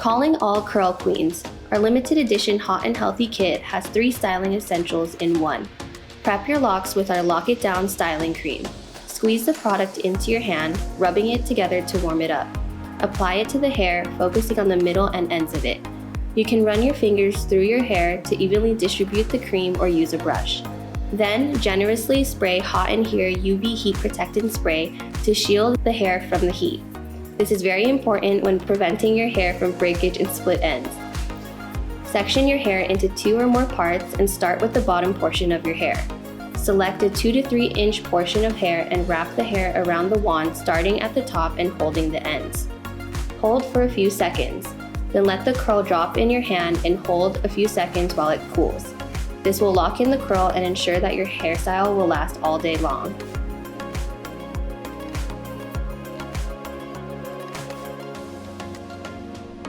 Calling all curl queens, our limited edition Hot and Healthy kit has 3 styling essentials in one. Prep your locks with our Lock It Down styling cream. Squeeze the product into your hand, rubbing it together to warm it up. Apply it to the hair, focusing on the middle and ends of it. You can run your fingers through your hair to evenly distribute the cream or use a brush. Then, generously spray Hot and Here UV Heat Protectant Spray to shield the hair from the heat. This is very important when preventing your hair from breakage and split ends. Section your hair into 2 or more parts and start with the bottom portion of your hair. Select a 2 to 3 inch portion of hair and wrap the hair around the wand, starting at the top and holding the ends. Hold for a few seconds. Then let the curl drop in your hand and hold a few seconds while it cools. This will lock in the curl and ensure that your hairstyle will last all day long.